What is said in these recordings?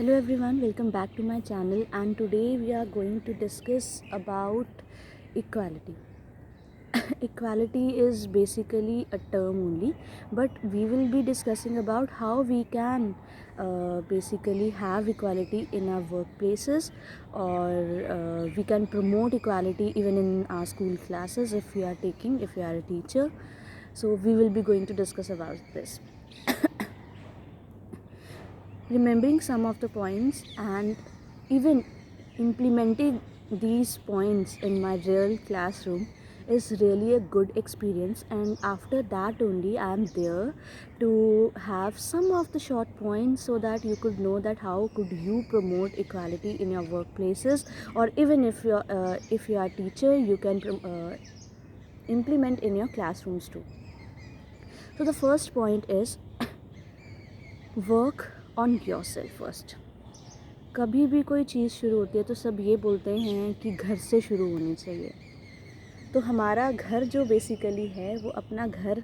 Hello everyone, welcome back to my channel, and today we are going to discuss about equality. Equality is basically a term only, but we will be discussing about how we can basically have equality in our workplaces, or we can promote equality even in our school classes if we are a teacher. So we will be going to discuss about this. Remembering some of the points and even implementing these points in my real classroom is really a good experience, and after that only I am there to have some of the short points so that you could know that how could you promote equality in your workplaces, or even if you are a teacher you can implement in your classrooms too. So the first point is work on yourself first. कभी भी कोई चीज़ शुरू होती है तो सब ये बोलते हैं कि घर से शुरू होनी चाहिए। तो हमारा घर जो बेसिकली है वो अपना घर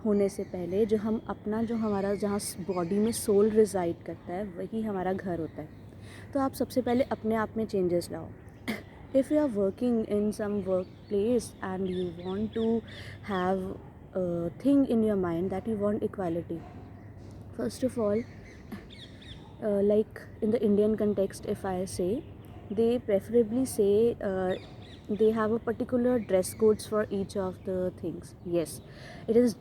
होने से पहले जो हमारा जहाँ बॉडी में सोल रिजाइड करता है वही हमारा घर होता है। तो आप सबसे पहले अपने आप में चेंजेस लाओ। If you are working in some work place and you want to have thing in your mind that you want equality, first of all, like in the Indian context, if I say, they preferably say they have a particular dress codes for each of the things. Yes, it is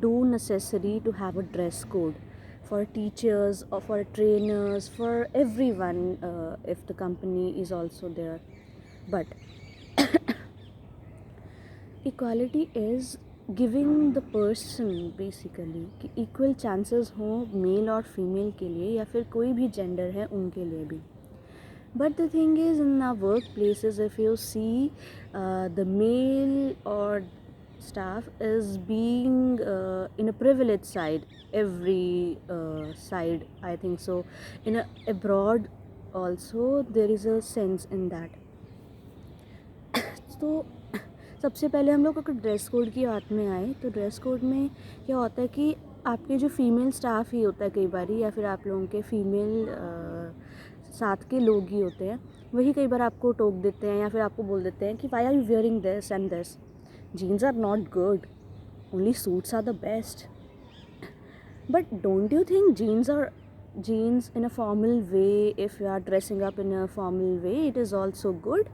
do necessary to have a dress code for teachers or for trainers, for everyone, if the company is also there. But equality is giving the person basically कि equal chances हों mail और female के लिए या फिर कोई भी gender है उनके लिए भी. But the thing is in our work places if you see the male और staff is being in a privileged side, every side I think so. In abroad also there is a sense in that. तो सबसे पहले हम लोग अगर dress code की बात में आए तो ड्रेस कोड में क्या होता है कि आपके जो फीमेल स्टाफ ही होता है कई बार, या फिर आप लोगों के फीमेल साथ के लोग ही होते हैं, वही कई बार आपको टोक देते हैं या फिर आपको बोल देते हैं कि why are you wearing this and this, jeans are not good, only suits are the best. But don't you think jeans in a formal way, if you are dressing up in a formal way, it is also good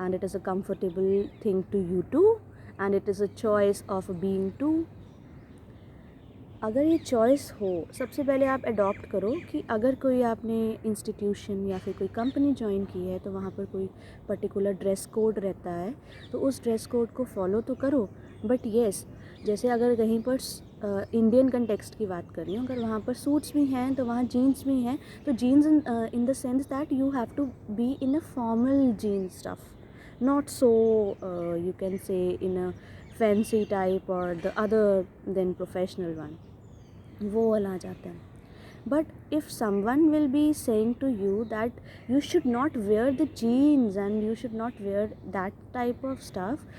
and it is a comfortable thing to you too, and it is a choice of being too. अगर ये choice हो, सबसे पहले आप adopt करो कि अगर कोई आपने इंस्टीट्यूशन या फिर कोई कंपनी ज्वाइन की है तो वहाँ पर कोई पर्टिकुलर ड्रेस कोड रहता है तो उस ड्रेस कोड को फॉलो तो करो. बट येस, जैसे अगर कहीं पर इंडियन कंटेक्स्ट की बात कर रही हूँ, अगर वहाँ पर सूट्स भी हैं तो वहाँ जीन्स भी हैं, तो jeans in the sense that you have to be in a formal jeans stuff, not so you can say in a fancy type or the other than professional one, वो वाला आ जाता है. but if someone will be saying to you that you should not wear the jeans and you should not wear that type of stuff,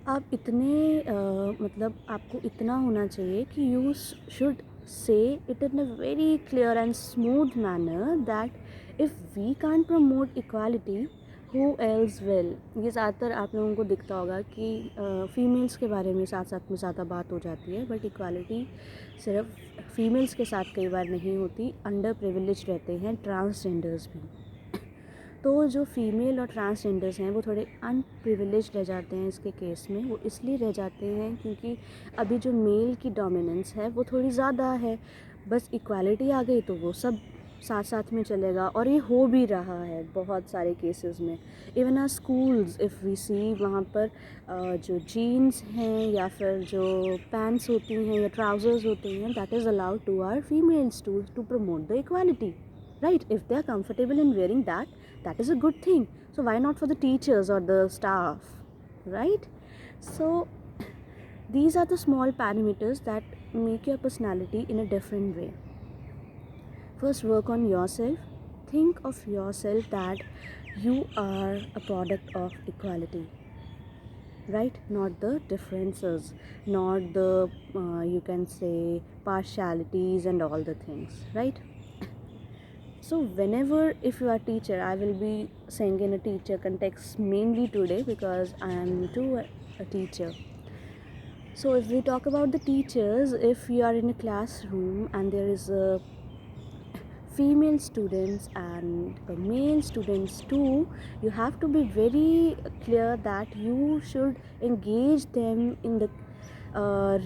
आप इतने मतलब आपको इतना होना चाहिए कि you should say it in a very clear and smooth manner that if we can't promote equality, who else will. ये ज़्यादातर आप लोगों को दिखता होगा कि फ़ीमेल्स के बारे में साथ साथ में ज़्यादा बात हो जाती है, बट इक्वालिटी सिर्फ फीमेल्स के साथ कई बार नहीं होती, अंडर प्रिविलेज रहते हैं ट्रांसजेंडर्स भी. तो जो फीमेल और ट्रांसजेंडर्स हैं वो थोड़े अनप्रिविलेज रह जाते हैं इसके केस में. वो इसलिए रह जाते हैं क्योंकि अभी जो मेल की डोमिनेंस है वो थोड़ी ज़्यादा है. बस इक्वालिटी आ गई तो वो सब साथ साथ में चलेगा, और ये हो भी रहा है बहुत सारे केसेस में. Even our schools if we see, वहाँ पर जो जीन्स हैं या फिर जो पैंट्स होती हैं या ट्राउज़र्स होती हैं, that is allowed to our females to promote the equality, right? If they are comfortable in wearing that, that is a good thing. So why not for the teachers or the staff, right? So these are the small parameters that make your personality in a different way. First, work on yourself. Think of yourself that you are a product of equality, right? Not the differences, not the you can say partialities and all the things, right? So whenever, if you are teacher, I will be saying in a teacher context mainly today because I am too a teacher. So if we talk about the teachers, if you are in a classroom and there is a female students and male students too, you have to be very clear that you should engage them in the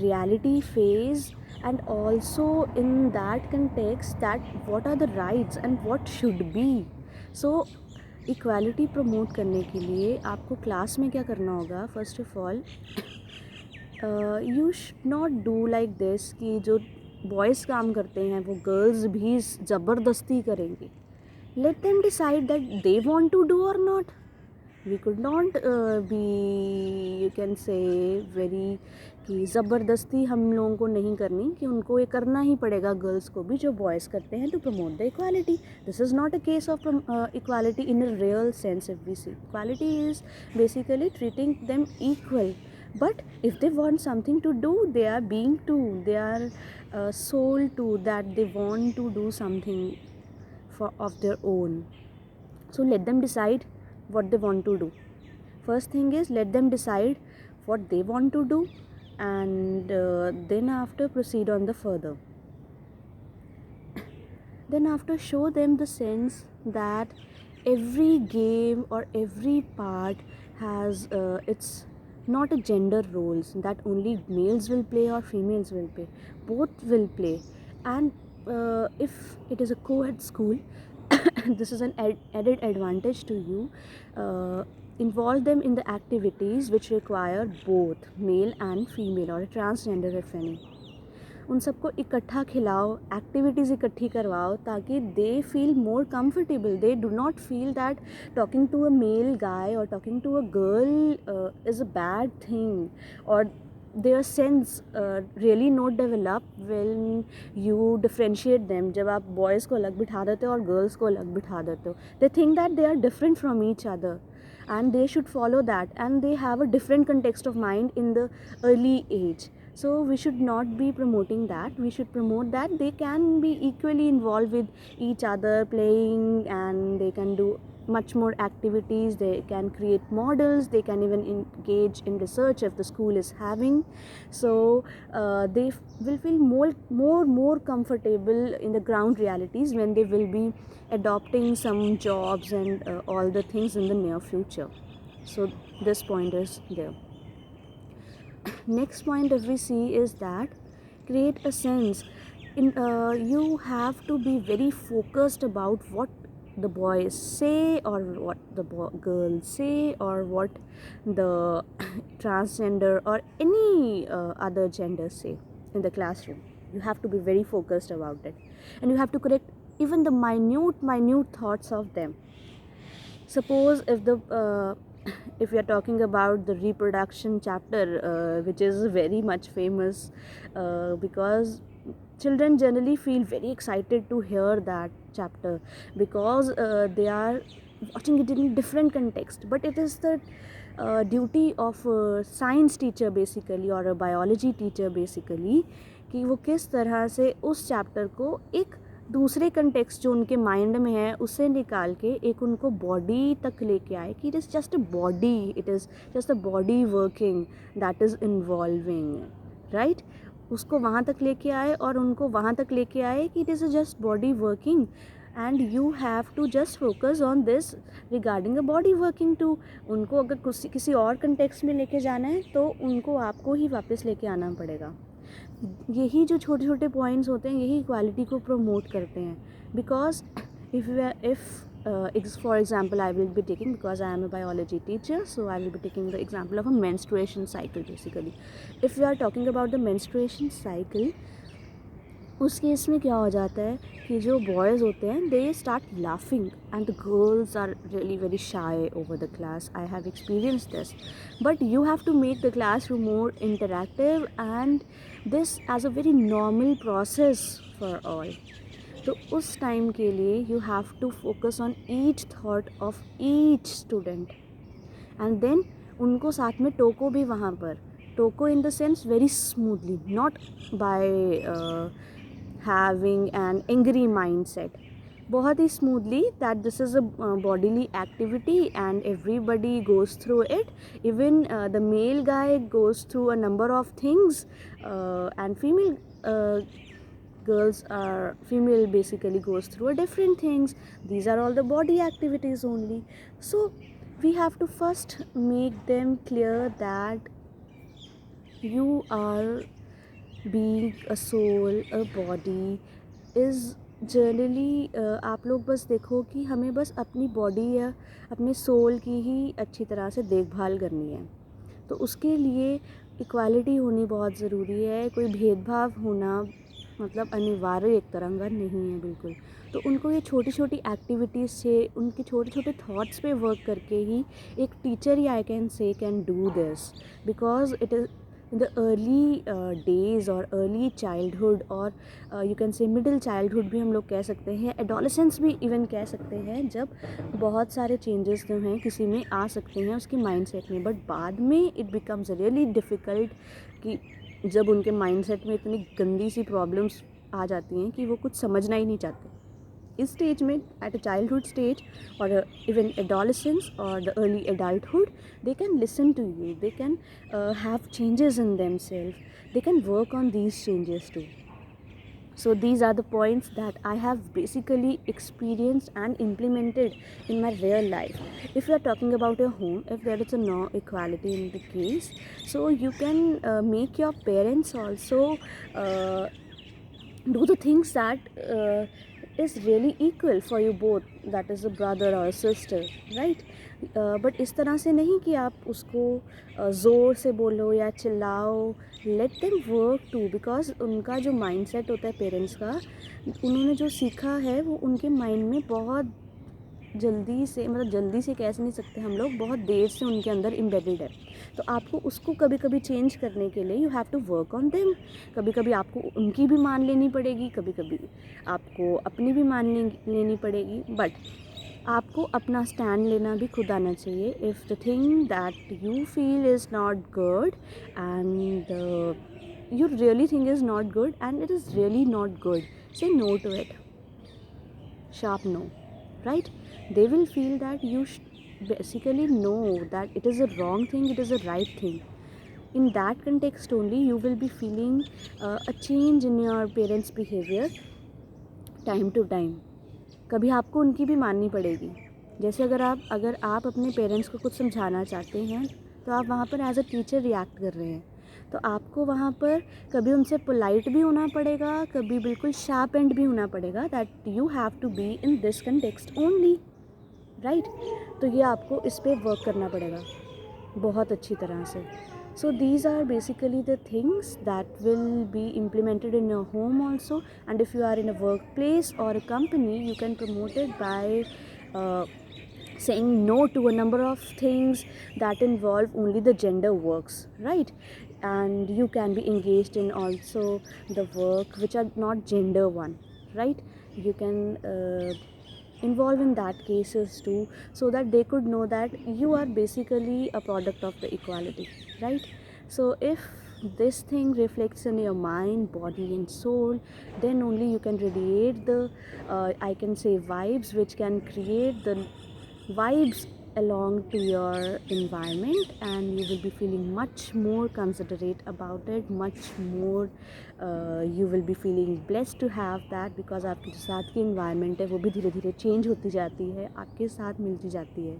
reality phase, and also in that context that what are the rights and what should be. So equality promote करने के लिए आपको class में क्या करना होगा, first of all you should not do like this कि जो बॉयज़ काम करते हैं वो गर्ल्स भी ज़बरदस्ती करेंगी. Let them decide that they want to do or not. We could not be, you can say very कि ज़बरदस्ती हम लोगों को नहीं करनी कि उनको ये करना ही पड़ेगा गर्ल्स को भी जो बॉयज़ करते हैं to promote the equality. This is not a case of equality in a real sense. If we see equality is basically treating them equal. But if they want something to do, they are being to, they are sold to that they want to do something for of their own. So let them decide what they want to do. First thing is, let them decide what they want to do, and then after proceed on the further. Then after show them the sense that every game or every part has its not a gender roles that only males will play or females will play. Both will play. And if it is a co-ed school, this is an added advantage to you. Involve them in the activities which require both male and female or transgender if any. उन सबको इकट्ठा खिलाओ, activities इकट्ठी करवाओ ताकि they feel more comfortable. They do not feel that talking to a male guy or talking to a girl is a bad thing, और their sense really not develop when you differentiate them. जब आप boys को अलग बिठा देते हो और girls को अलग बिठा देते हो, they think that they are different from each other and they should follow that, and they have a different context of mind in the early age. So we should not be promoting that. We should promote that they can be equally involved with each other playing, and they can do much more activities. They can create models, they can even engage in research if the school is having. So they will feel more comfortable in the ground realities when they will be adopting some jobs and all the things in the near future. So this point is there. Next point if we see is that create a sense in you have to be very focused about what the boys say or what the girls say or what the transgender or any other gender say in the classroom. You have to be very focused about it, and you have to correct even the minute thoughts of them. Suppose if we are talking about the reproduction chapter, which is very much famous because children generally feel very excited to hear that chapter because they are watching it in different context. But it is the duty of a science teacher basically or a biology teacher basically कि वो किस तरह से उस chapter को एक दूसरे context जो उनके माइंड में है उससे निकाल के एक उनको बॉडी तक लेके आए कि it is just a body, it is just a body working that is involving, right. उसको वहाँ तक लेके आए और उनको वहाँ तक लेके आए कि it is just body working, and you have to just focus on this regarding a body working too. उनको अगर किसी और कंटेक्स्ट में लेके जाना है तो उनको आपको ही वापस लेके आना पड़ेगा. यही जो छोटे छोटे पॉइंट्स होते हैं यही इक्वालिटी को प्रमोट करते हैं. Because if for example I will be taking, because I am a biology teacher, so I will be taking the example of a menstruation cycle basically. If we are talking about the menstruation cycle, उस case में क्या हो जाता है कि जो boys होते हैं they start laughing and the girls are really very shy over the class. I have experience this, but you have to make the class room more interactive and this as a very normal process for all. तो उस time के लिए you have to focus on each thought of each student, and then उनको साथ में टोको भी वहाँ पर. टोको in the sense very smoothly, not by having an angry mindset. बहुत ही smoothly that this is a bodily activity and everybody goes through it. Even the male guy goes through a number of things, and female basically goes through a different things. These are all the body activities only. So we have to first make them clear that you are being a soul, a body is generally आप लोग बस देखो कि हमें बस अपनी body या अपने सोल की ही अच्छी तरह से देखभाल करनी है. तो उसके लिए इक्वालिटी होनी बहुत ज़रूरी है. कोई भेदभाव होना मतलब अनिवार्य एक तरह का नहीं है बिल्कुल. तो उनको ये छोटी छोटी एक्टिविटीज़ से, उनके छोटे छोटे थॉट्स पे वर्क करके ही एक teacher he I can say can do this, because it is in the early days or early childhood or you can say middle childhood भी हम लोग कह सकते हैं, adolescence भी even कह सकते हैं, जब बहुत सारे changes जो हैं किसी में आ सकते हैं उसके mindset में. बट बाद में it becomes really difficult कि जब उनके mindset में इतनी गंदी सी problems आ जाती हैं कि वो कुछ समझना ही नहीं चाहते. इस स्टेज में एट अ चाइल्डहुड स्टेज और इवन एडोलेसेंस और the early adulthood, they can listen to you, they can have changes in themselves, they can work on these changes too. So these are the points that I have basically experienced and implemented in my real life. If you are talking about your home, if there is a no equality in the case, so you can make your parents also do the things that is really equal for you both, that is a brother or a sister, right? But इस तरह से नहीं कि आप उसको ज़ोर से बोलो या चिल्लाओ. Let them work to, because उनका जो माइंडसेट होता है पेरेंट्स का, उन्होंने जो सीखा है वो उनके माइंड में बहुत जल्दी से, मतलब जल्दी से कह नहीं सकते हम लोग, बहुत देर से उनके अंदर एम्बेडेड है. तो आपको उसको कभी कभी चेंज करने के लिए you have to work on them. कभी कभी आपको उनकी भी मान लेनी पड़ेगी, कभी कभी आपको अपनी भी मान लेनी पड़ेगी. बट आपको अपना स्टैंड लेना भी खुद आना चाहिए. If the thing that you feel is not good and you really think is not good and it is really not good, say no to it. Sharp no, right? They will feel that you basically know that it is a wrong thing, it is a right thing. In that context only you will be feeling a change in your parents behavior time to time. कभी आपको उनकी भी माननी पड़ेगी. जैसे अगर आप अपने पेरेंट्स को कुछ समझाना चाहते हैं तो आप वहाँ पर एज अ टीचर रिएक्ट कर रहे हैं, तो आपको वहाँ पर कभी उनसे पोलाइट भी होना पड़ेगा, कभी बिल्कुल शार्प एंड भी होना पड़ेगा. That you have to be in this context only, right? तो ये आपको इस पर वर्क करना पड़ेगा बहुत अच्छी तरह से. So these are basically the things that will be implemented in your home also, and if you are in a workplace or a company, you can promote it by saying no to a number of things that involve only the gender works, right? And you can be engaged in also the work which are not gender one, right? You can involve in that cases too, so that they could know that you are basically a product of the equality, right? So if this thing reflects in your mind, body and soul, then only you can radiate the I can say vibes, which can create the vibes along to your environment, and you will be feeling much more considerate about it, much more you will be feeling blessed to have that, because आपके जो साथ की environment है वो भी धीरे धीरे change होती जाती है, आपके साथ मिलती जाती है.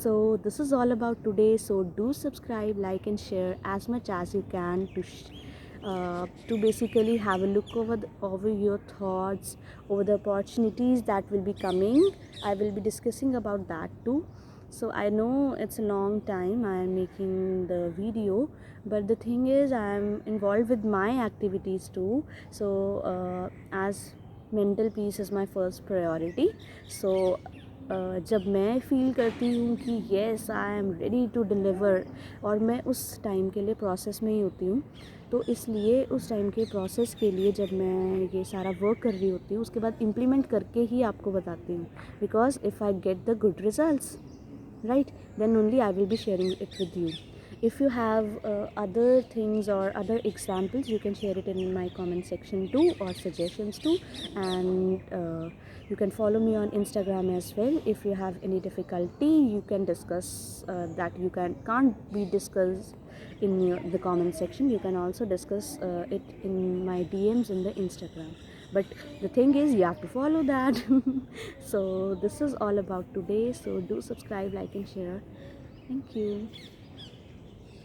So this is all about today. So do subscribe, like and share as much as you can to basically have a look over your thoughts, over the opportunities that will be coming. I will be discussing about that too. So I know it's a long time I am making the video, but the thing is I am involved with my activities too. So as mental peace is my first priority, so जब मैं feel करती हूँ कि yes I am ready to deliver, और मैं उस time के लिए प्रोसेस में ही होती हूँ, तो इसलिए उस टाइम के प्रोसेस के लिए जब मैं ये सारा वर्क कर रही होती हूँ उसके बाद इम्प्लीमेंट करके ही आपको बताती हूँ. Because if I get the good results, right, then only I will be sharing it with you. If you have other things or other examples, you can share it in my comment section too, or suggestions too. And you can follow me on Instagram as well. If you have any difficulty, you can discuss that you can't be discussed in the comment section. You can also discuss it in my DMs in the Instagram, but the thing is you have to follow that. So this is all about today, so do subscribe, like and share. Thank you.